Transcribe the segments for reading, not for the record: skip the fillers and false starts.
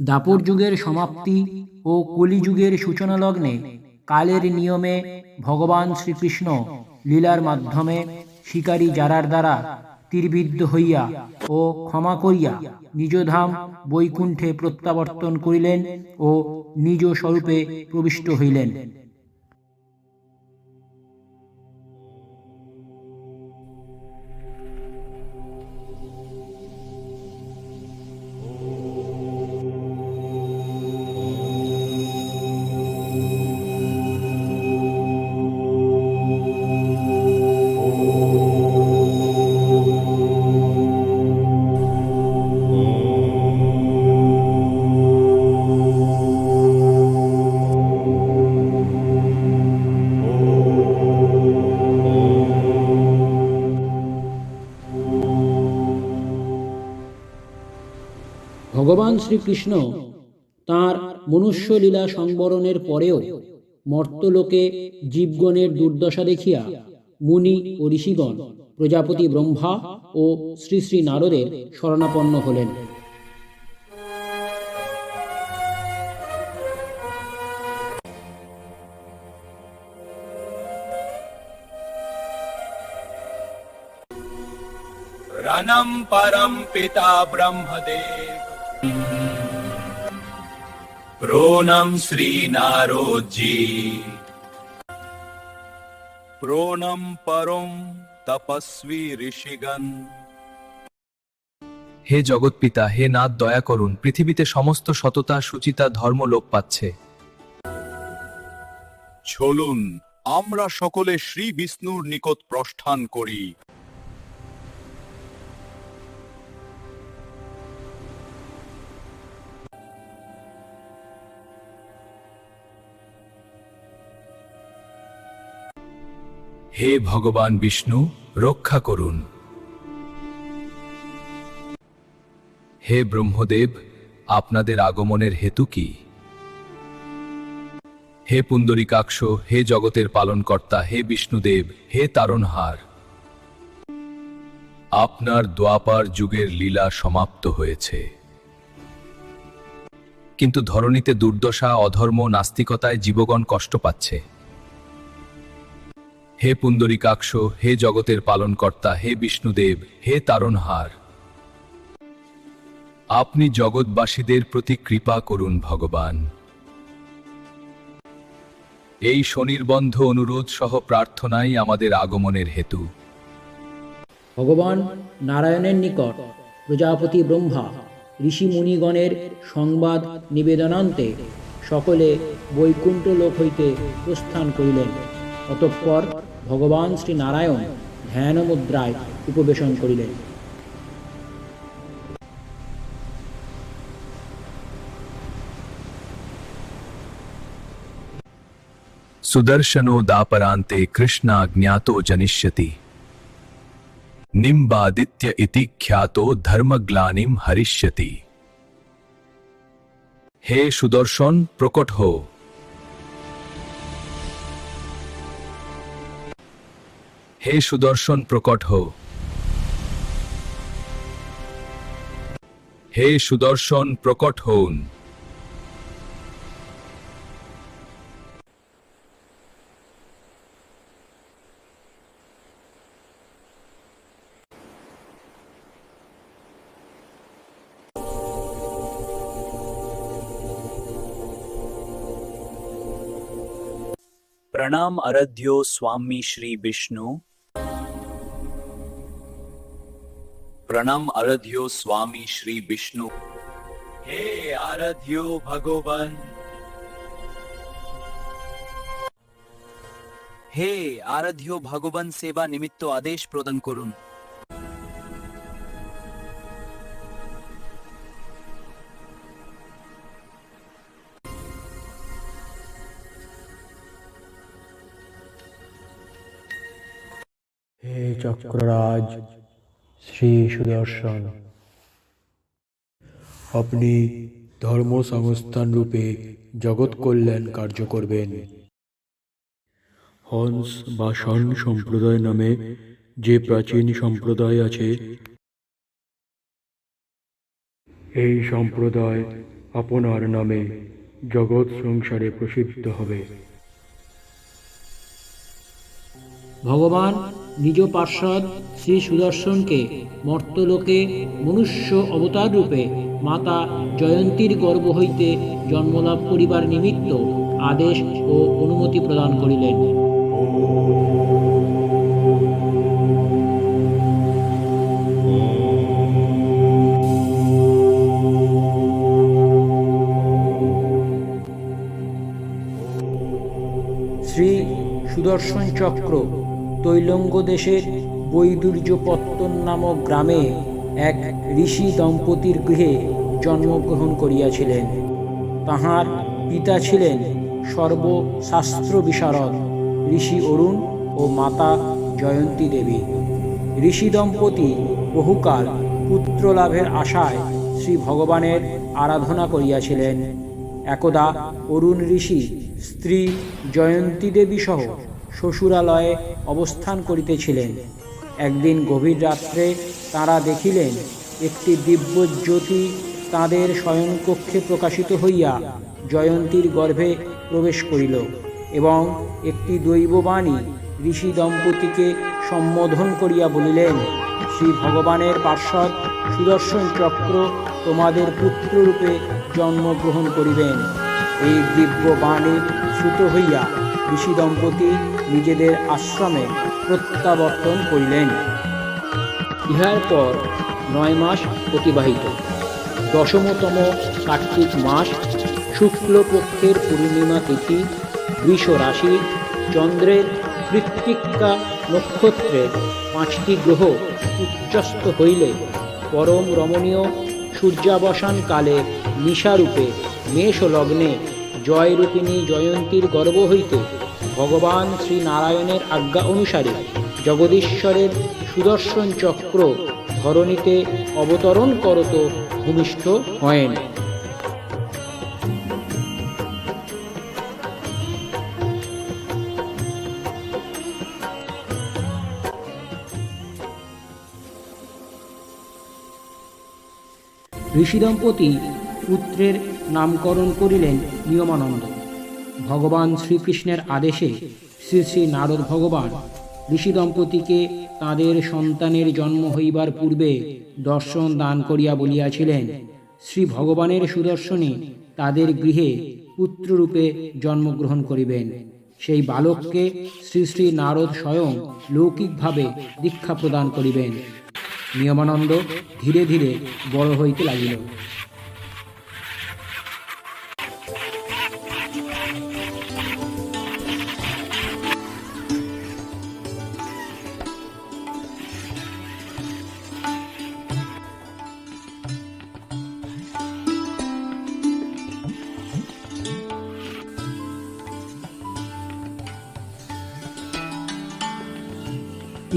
দাপর যুগের সমাপ্তি ও কলিযুগের সূচনা লগ্নে কালের নিয়মে ভগবান শ্রীকৃষ্ণ লীলার মাধ্যমে শিকারী জারার দ্বারা তীরবিদ্ধ হইয়া ও ক্ষমা করিয়া নিজধাম বৈকুণ্ঠে প্রত্যাবর্তন করিলেন ও নিজ স্বরূপে প্রবিষ্ট হইলেন। ভগবান শ্রীকৃষ্ণ তাঁর মনুষ্য লীলা সংবরণের পরেও মর্তলোকে জীবগণের দুর্দশা দেখিয়া মুনি ও ঋষিগণ প্রজাপতি ব্রহ্মা ও শ্রী শ্রী নারদের শরণাপন্ন হলেন। रणं परं पिता ब्रह्मदेव प्रोनं श्रीनारोजी प्रोनं परं तपस्वी ऋषिगण। হে জগৎপিতা, হে নাথ, দয়া করুন। পৃথিবীতে সমস্ত সততা শুচিতা ধর্ম লোপ পাচ্ছে। চলুন আমরা সকলে শ্রী বিষ্ণুর নিকট প্রস্থান করি। হে ভগবান বিষ্ণু, রক্ষা করুন। হে ব্রহ্মদেব, আপনাদের আগমনের হেতু কি? হে পুণ্ডরীকাক্ষ, হে জগতের পালনকর্তা, হে বিষ্ণুদেব, হে তারণহার, আপনার দ্বাপার যুগের লীলা সমাপ্ত হয়েছে, কিন্তু ধরণীতে দুর্দশা, অধর্ম, নাস্তিকতায় জীবগণ কষ্ট পাচ্ছে। হে পুণ্ডরীকাক্ষ, হে জগতের পালনকর্তা, হে বিষ্ণুদেব, হে তারণহার, আপনি জগৎবাসীদের প্রতি কৃপা করুন ভগবান। এই স্বনির্বন্ধ অনুরোধ সহ প্রার্থনাই আমাদের আগমনের হেতু। ভগবান নারায়ণের নিকট প্রজাপতি ব্রহ্মা ঋষি মুনিগণের সংবাদ নিবেদনান্তে সকলে বৈকুণ্ঠ লোক হইতে প্রস্থান করিলেন। অতঃপর ভগবান শ্রী নারায়ণ ধ্যান মুদ্রায় উপবেশন করিলেন। সুদর্শনো দাপরান্তে কৃষ্ণাজ্ঞাতো জনিষ্যতি, নিম্বাদিত্য ইতি খ্যাতো ধর্মগ্লানিম হরিষ্যতি। হে সুদর্শন, প্রকট হো। হে সুদর্শন, প্রকট হো। হে সুদর্শন, প্রকট হন। प्रणाम आराध्यो स्वामी श्री विष्णु। प्रणाम आराध्यो स्वामी श्री विष्णु। हे आराध्यो भगवान, हे आराध्यो भगवान सेवा निमित्त आदेश प्रदान करुन। হে চক্ররাজ শ্রী সুদর্শন, আপনি ধর্ম সংস্থান রূপে জগৎ কল্যাণ কার্য করবেন। হংস বা শন সম্প্রদায় নামে যে প্রাচীন সম্প্রদায় আছে, এই সম্প্রদায় আপনার নামে জগৎ সংসারে প্রসিদ্ধ হবে। ভগবান নিজ পার্ষদ শ্রী সুদর্শনকে মর্তলোকে মনুষ্য অবতার রূপে মাতা জয়ন্তীর গর্ভ হইতে জন্মলাভ করিবার নিমিত্ত আদেশ ও অনুমতি প্রদান করিলেন। শ্রী সুদর্শন চক্র তৈলঙ্গ দেশের বৈদুর্যপত্তন নামক গ্রামে এক ঋষি দম্পতির গৃহে জন্মগ্রহণ করিয়াছিলেন। তাহার পিতা ছিলেন সর্বশাস্ত্র বিশারদ ঋষি অরুণ ও মাতা জয়ন্তী দেবী। ঋষি দম্পতি বহুকাল পুত্র লাভের আশায় শ্রী ভগবানের আরাধনা করিয়াছিলেন। একদা অরুণ ঋষি স্ত্রী জয়ন্তী দেবী সহ শ্বশুরালয়ে অবস্থান করিতেছিলেন। একদিন গভীর রাত্রে তাঁরা দেখিলেন একটি দিব্য জ্যোতি তাঁদের শয়নকক্ষে প্রকাশিত হইয়া জয়ন্তীর গর্ভে প্রবেশ করিল এবং একটি দৈববাণী ঋষি দম্পতিকে সম্বোধন করিয়া বলিলেন, শ্রী ভগবানের পার্ষদ সুদর্শন চক্র তোমাদের পুত্ররূপে জন্মগ্রহণ করিবেন। এই দিব্য বাণী শ্রুত হইয়া ঋষি দম্পতি নিজেদের আশ্রমে প্রত্যাবর্তন করিলেন। ইহার পর 9 মাস অতিবাহিত। 10তম কার্তিক মাস, শুক্লপক্ষের পূর্ণিমা তিথি, বৃষ রাশি, চন্দ্রের কৃত্তিকা নক্ষত্রের 5টি গ্রহ উচ্চস্ত হইলে পরম রমণীয় সূর্যাবসান কালে নিশারূপে মেষ লগ্নে জয়রূপিণী জয়ন্তীর গর্ভ হইতে ভগবান শ্রী নারায়ণের আজ্ঞা অনুসারে জগদীশ্বরের সুদর্শন চক্র ধরণীতে অবতরণ করত ভূমিষ্ঠ হয়েন। ঋষি দম্পতি পুত্রের নামকরণ করিলেন নিয়মানন্দ। ভগবান শ্রীকৃষ্ণের আদেশে শ্রী শ্রী নারদ ভগবান ঋষি দম্পতিকে তাঁদের সন্তানের জন্ম হইবার পূর্বে দর্শন দান করিয়া বলিয়াছিলেন, শ্রী ভগবানের সুদর্শনে তাদের গৃহে পুত্ররূপে জন্মগ্রহণ করিবেন। সেই বালককে শ্রী শ্রী নারদ স্বয়ং লৌকিকভাবে দীক্ষা প্রদান করিবেন। নিয়মানন্দ ধীরে ধীরে বড় হইতে লাগিল।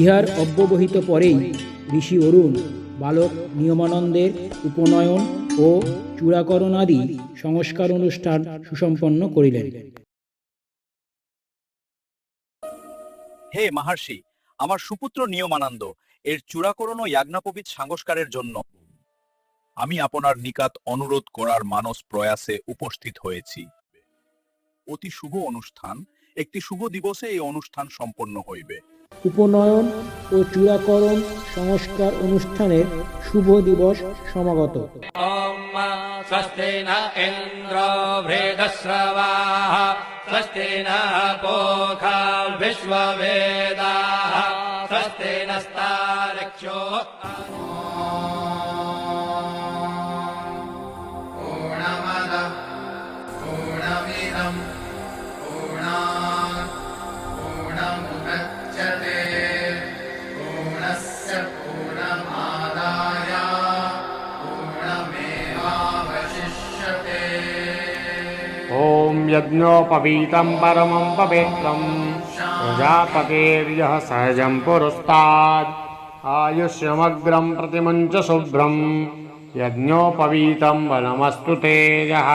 ইহার অব্যবহিত পরেই ঋষি অরুণ বালক নিয়মানন্দের উপনয়ন ও চূড়াকরণ আদি সংস্কার অনুষ্ঠান সুসম্পন্ন করিলেন। হে মহর্ষি, আমার সুপুত্র নিয়মানন্দ এর চূড়াকরণ ও ইয়াজ্ঞাপবিত সংস্কারের জন্য আমি আপনার নিকট অনুরোধ করার মানস প্রয়াসে উপস্থিত হয়েছি। অতি শুভ অনুষ্ঠান, একটি শুভ দিবসে এই অনুষ্ঠান সম্পন্ন হইবে। উপনয়ন ও চূড়াকরণ সংস্কার অনুষ্ঠানের শুভ দিবস সমাগত। स्वस्ति न इन्द्रो वृद्धश्रवाः स्वस्ति न पूषा विश्ववेदाः स्वस्ति नस्तार्क्ष्यो पूर्णमदः पूर्णमिदं पूर्णात् पूर्णमुदच्यते पूर्णस्य पूर्णमादाय पूर्णमेवावशिष्यते। ॐ यज्ञोपवीतं परमं पवित्रं प्रजापतेर्यः सहजं पुरस्तात् आयुष्यमग्रं प्रतिमुञ्च शुभ्रं यज्ञोपवीतं बलमस्तु तेजः।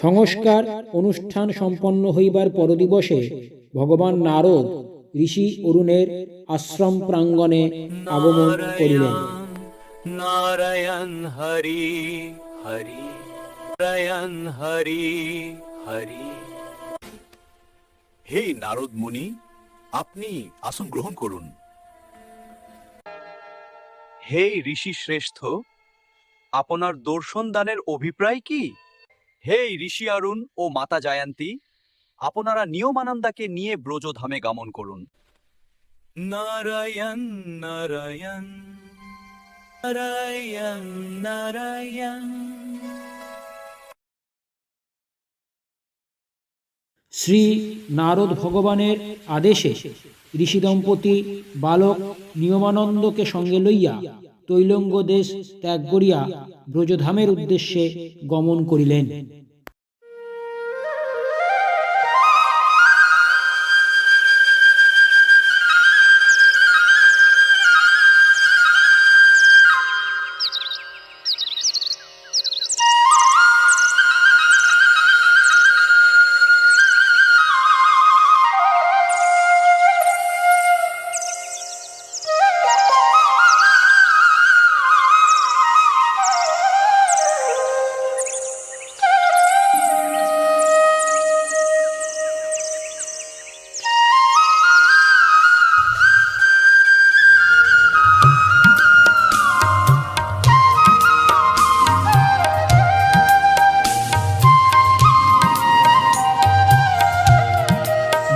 সংস্কার অনুষ্ঠান সম্পন্ন হইবার পরদিবসে ভগবান নারদ ঋষি অরুণের আশ্রম প্রাঙ্গণে আগমন করিলেন। নারায়ণ হরি হরি নারায়ণ হরি হরি। হে নারদ মুনি, আপনি আসন গ্রহণ করুন। হে ঋষি শ্রেষ্ঠ, আপনার দর্শন দানের অভিপ্রায় কি? হে ঋষি অরুণ ও মাতা জয়ন্তী, আপনারা নিয়মানন্দাকে নিয়ে ব্রজধামে গমন করুন। নারায়ণ নারায়ণ নারায়ণ নারায়ণ। শ্রী নারদ ভগবানের আদেশে ঋষি দম্পতি বালক নিয়মানন্দকে সঙ্গে লইয়া তৈলঙ্গ দেশ ত্যাগ করিয়া ব্রজধামের উদ্দেশ্যে গমন করিলেন।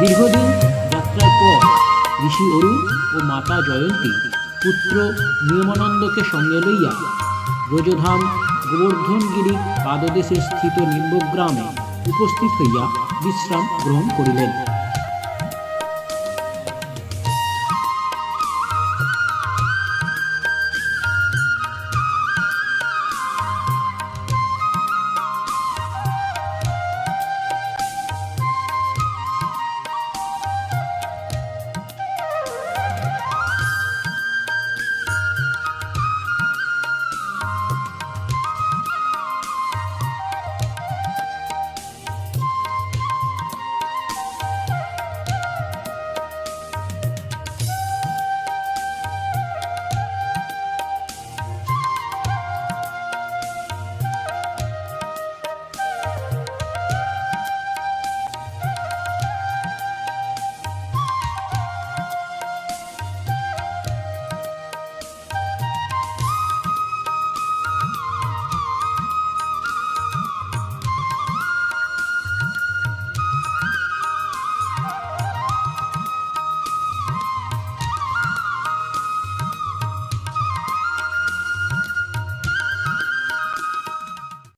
দীর্ঘদিন যাত্রার পর ঋষি অরুণ ও মাতা জয়ন্তী পুত্র নিয়মানন্দকে সঙ্গে লইয়া ব্রজধাম গোবর্ধনগিরি পাদদেশে স্থিত নিম্বগ্রামে উপস্থিত হইয়া বিশ্রাম গ্রহণ করিলেন।